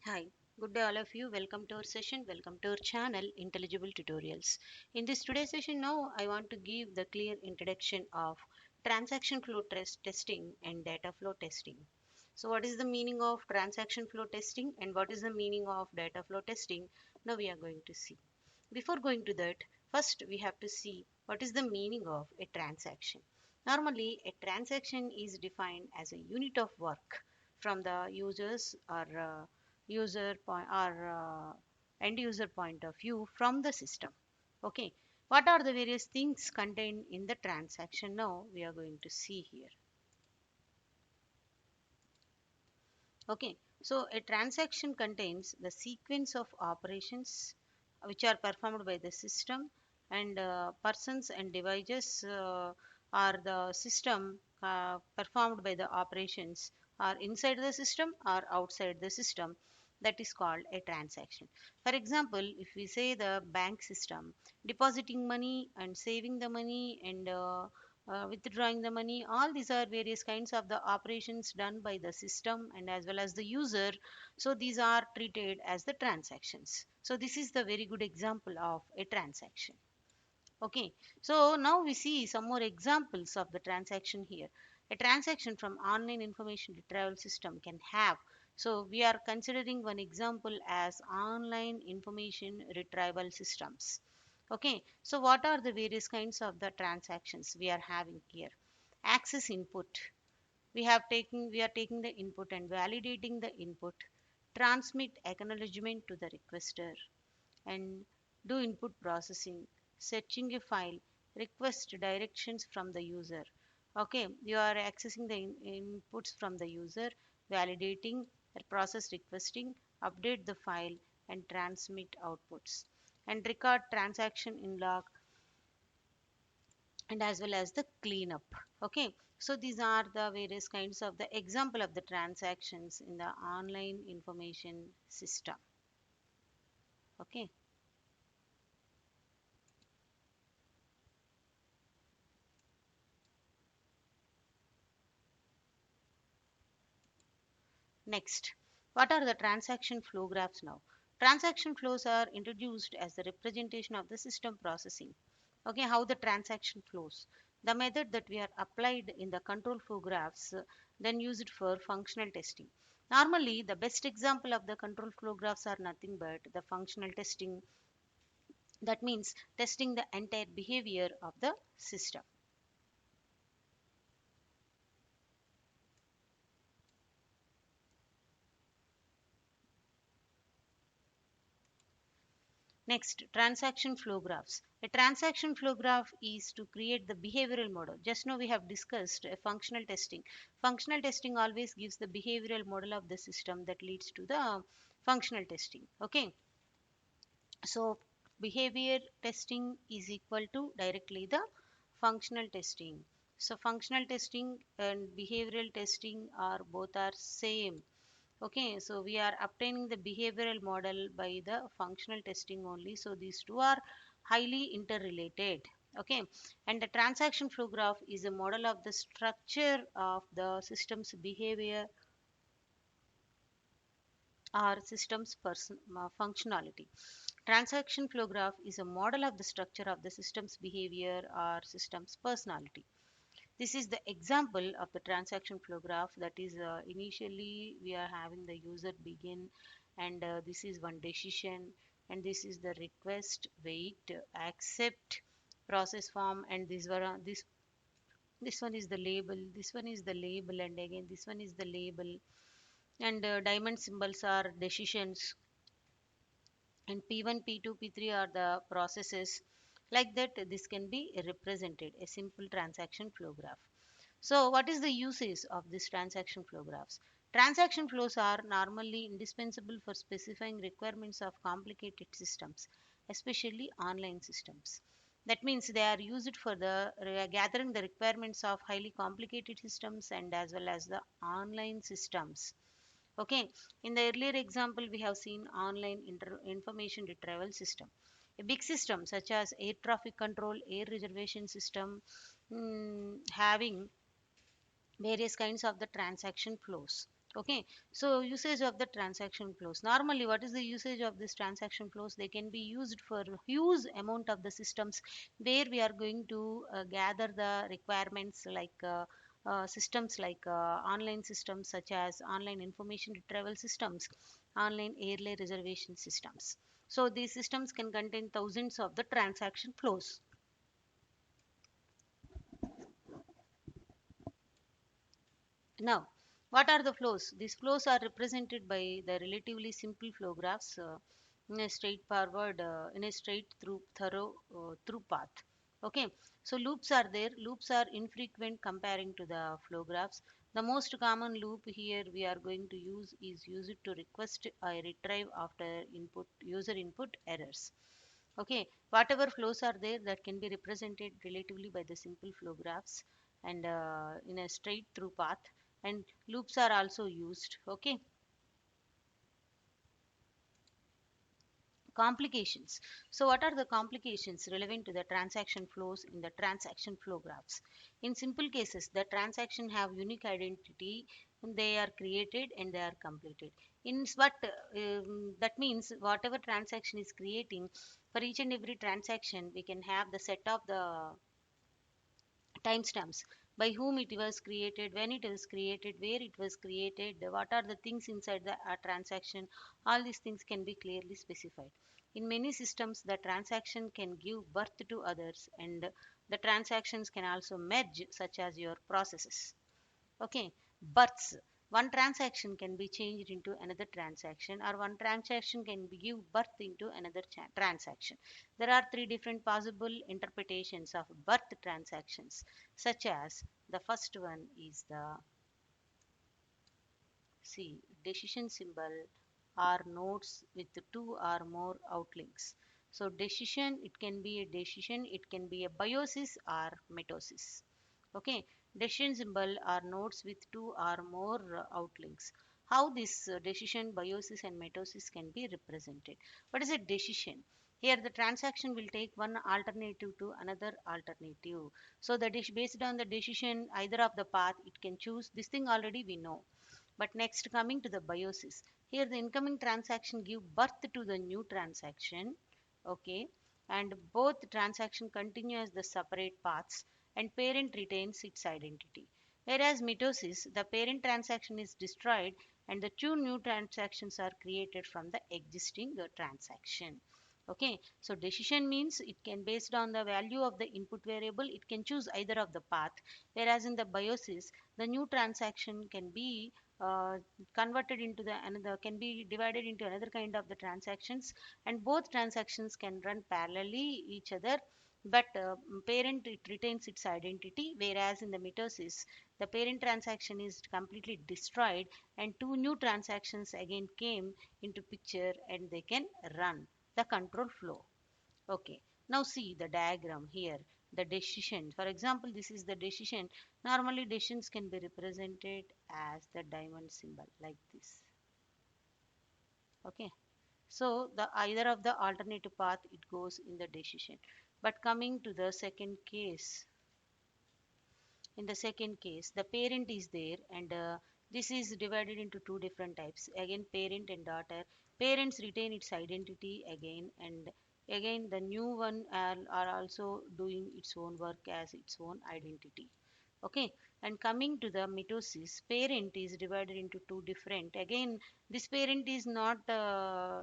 Hi, good day all of you. Welcome to our session. Welcome to our channel Intelligible Tutorials. In this today's session now I want to give the clear introduction of transaction flow testing and data flow testing. So what is the meaning of transaction flow testing and what is the meaning of data flow testing? Now we are going to see. Before going to that, first we have to see what is the meaning of a transaction. Normally, a transaction is defined as a unit of work from the users or user point or end user point of view from the system. Okay, what are the various things contained in the transaction? Now we are going to see here. Okay, so a transaction contains the sequence of operations which are performed by the system, and persons and devices are the system performed by the operations are inside the system or outside the system. That is called a transaction. For example, if we say the bank system, depositing money and saving the money and withdrawing the money, all these are various kinds of the operations done by the system and as well as the user. So these are treated as the transactions. So this is the very good example of a transaction. Okay, so now we see some more examples of the transaction here. A transaction from online information retrieval system can have, so we are considering one example as online information retrieval systems. Okay, so what are the various kinds of the transactions we are having here? Access input. We are taking the input and validating the input. Transmit acknowledgement to the requester and do input processing, searching a file, request directions from the user. Okay, you are accessing the inputs from the user, validating, process requesting, update the file, and transmit outputs. And record transaction in log and as well as the cleanup. Okay, so these are the various kinds of the example of the transactions in the online information system. Okay. Next, what are the transaction flow graphs now? Transaction flows are introduced as the representation of the system processing. Okay, how the transaction flows. The method that we are applied in the control flow graphs, then used for functional testing. Normally, the best example of the control flow graphs are nothing but the functional testing. That means testing the entire behavior of the system. Next, transaction flow graphs. A transaction flow graph is to create the behavioral model. Just now we have discussed a functional testing. Functional testing always gives the behavioral model of the system that leads to the functional testing. Okay. So behavior testing is equal to directly the functional testing. So functional testing and behavioral testing are both are same. Okay, so we are obtaining the behavioral model by the functional testing only. So these two are highly interrelated. Okay, and the transaction flow graph is a model of the structure of the system's behavior or system's functionality. Transaction flow graph is a model of the structure of the system's behavior or system's personality. This is the example of the transaction flow graph. That is, initially we are having the user begin, and this is one decision, and this is the request, wait, accept, process form, and this one is the label, this one is the label, and again this one is the label, and diamond symbols are decisions, and P1, P2, P3 are the processes. Like that, this can be represented a simple transaction flow graph. So, what is the usage of these transaction flow graphs? Transaction flows are normally indispensable for specifying requirements of complicated systems, especially online systems. That means they are used for the gathering the requirements of highly complicated systems and as well as the online systems. Okay, in the earlier example, we have seen online information retrieval system. A big system such as air traffic control, air reservation system, having various kinds of the transaction flows. Okay, so usage of the transaction flows. Normally, what is the usage of this transaction flows? They can be used for huge amount of the systems where we are going to gather the requirements like systems like online systems such as online information retrieval systems, online airline reservation systems. So these systems can contain thousands of the transaction flows. Now, what are the flows? These flows are represented by the relatively simple flow graphs in a straightforward, in a straight through thorough through path. Okay, so loops are there. Loops are infrequent comparing to the flow graphs. The most common loop here we are going to use is use it to request a retrieve after input user input errors. Okay, whatever flows are there that can be represented relatively by the simple flow graphs and in a straight through path, and loops are also used. Okay, complications. So what are the complications relevant to the transaction flows in the transaction flow graphs? In simple cases, the transaction have unique identity and they are created and they are completed. That means whatever transaction is creating, for each and every transaction we can have the set of the timestamps, by whom it was created, when it was created, where it was created, what are the things inside the transaction. All these things can be clearly specified. In many systems, the transaction can give birth to others, and the transactions can also merge, such as your processes. Okay, births. One transaction can be changed into another transaction, or one transaction can be give birth into another transaction. There are three different possible interpretations of birth transactions, such as the first one is the see decision symbol are nodes with two or more outlinks. So decision, it can be a decision, it can be a biosis or mitosis. Okay, decision symbol are nodes with two or more outlinks. How this decision, biosis and mitosis can be represented? What is a decision? Here the transaction will take one alternative to another alternative. So that is based on the decision either of the path it can choose. This thing already we know. But next, coming to the biosis, here the incoming transaction give birth to the new transaction. Okay, and both transaction continue as the separate paths and parent retains its identity. Whereas mitosis, the parent transaction is destroyed and the two new transactions are created from the existing transaction. Okay, so decision means it can based on the value of the input variable, it can choose either of the path. Whereas in the biosis, the new transaction can be uh, converted into the another, can be divided into another kind of the transactions, and both transactions can run parallelly each other, but parent it retains its identity, whereas in the mitosis the parent transaction is completely destroyed and two new transactions again came into picture and they can run the control flow. Okay, now see the diagram here. The decision, for example, this is the decision. Normally, decisions can be represented as the diamond symbol like this. Okay, so the either of the alternative path it goes in the decision. But coming to the second case, in the second case, the parent is there, and this is divided into two different types. Again, parent and daughter. Parents retain its identity again, and again the new one are also doing its own work as its own identity. Okay, and coming to the mitosis, parent is divided into two different. Again, this parent is not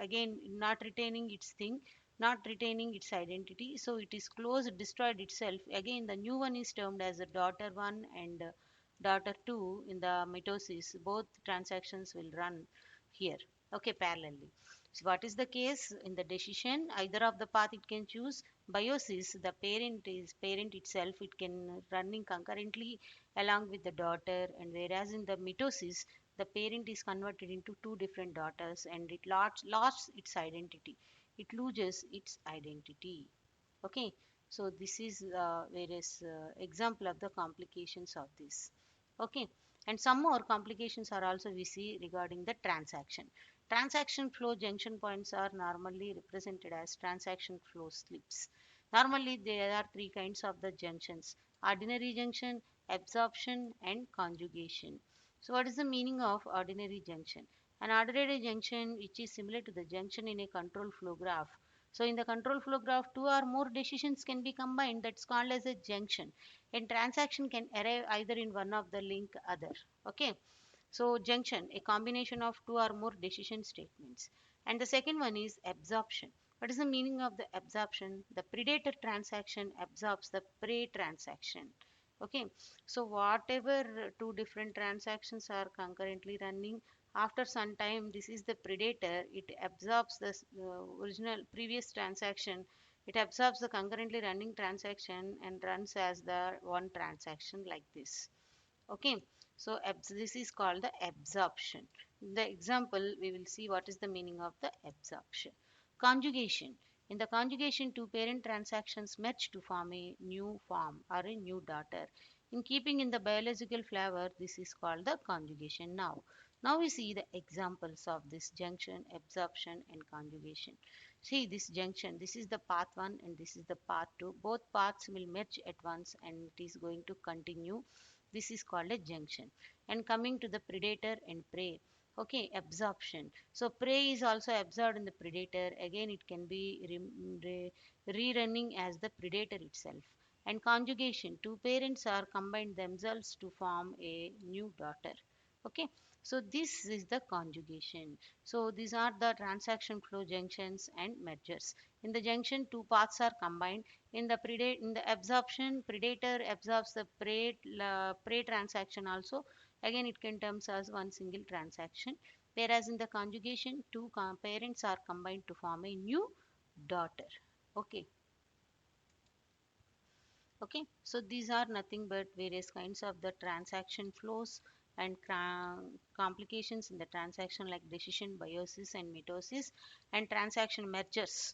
again not retaining its thing, not retaining its identity, so it is closed, destroyed itself. Again, the new one is termed as a daughter one and daughter two. In the mitosis, both transactions will run here, okay, parallelly. So what is the case in the decision? Either of the path it can choose. Biosis, the parent is parent itself, it can running concurrently along with the daughter, and whereas in the mitosis, the parent is converted into two different daughters and it lost its identity. It loses its identity. Okay, so this is various example of the complications of this. Okay, and some more complications are also we see regarding the transaction. Transaction flow junction points are normally represented as transaction flow slips. Normally there are three kinds of the junctions: ordinary junction, absorption and conjugation. So what is the meaning of ordinary junction? An ordinary junction which is similar to the junction in a control flow graph. So in the control flow graph, two or more decisions can be combined. That's called as a junction. A transaction can arrive either in one of the link other. Okay. So junction, a combination of two or more decision statements. And the second one is absorption. What is the meaning of the absorption? The predator transaction absorbs the prey transaction. Okay, so whatever two different transactions are concurrently running, after some time, this is the predator. It absorbs the original previous transaction. It absorbs the concurrently running transaction and runs as the one transaction like this. Okay, so this is called the absorption. The example, we will see what is the meaning of the absorption. Conjugation. In the conjugation, two parent transactions merge to form a new form or a new daughter. In keeping in the biological flavor, this is called the conjugation. Now we see the examples of this junction, absorption and conjugation. See this junction, this is the path 1 and this is the path 2. Both paths will merge at once and it is going to continue. This is called a junction. And coming to the predator and prey. Okay, absorption. So prey is also absorbed in the predator. Again, it can be rerunning as the predator itself. And conjugation. Two parents are combined themselves to form a new daughter. Okay, so this is the conjugation. So these are the transaction flow junctions and mergers. In the junction, two paths are combined. In the absorption, predator absorbs the prey transaction also. Again, it can terms as one single transaction. Whereas in the conjugation, two parents are combined to form a new daughter. Okay. Okay, so these are nothing but various kinds of the transaction flows and complications in the transaction like decision meiosis and mitosis and transaction mergers.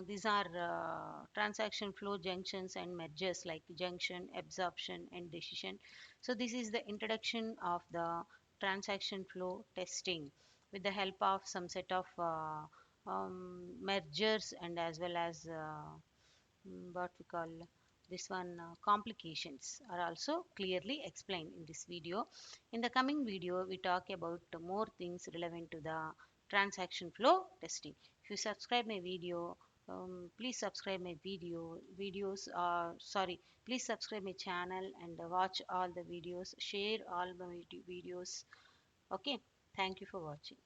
These are transaction flow junctions and mergers like junction, absorption and decision. So this is the introduction of the transaction flow testing with the help of some set of mergers and as well as what we call this one complications are also clearly explained in this video. In the coming video, we talk about more things relevant to the transaction flow testing. If you subscribe my video, please subscribe my videos. Sorry, please subscribe my channel and watch all the videos. Share all my videos. Okay, thank you for watching.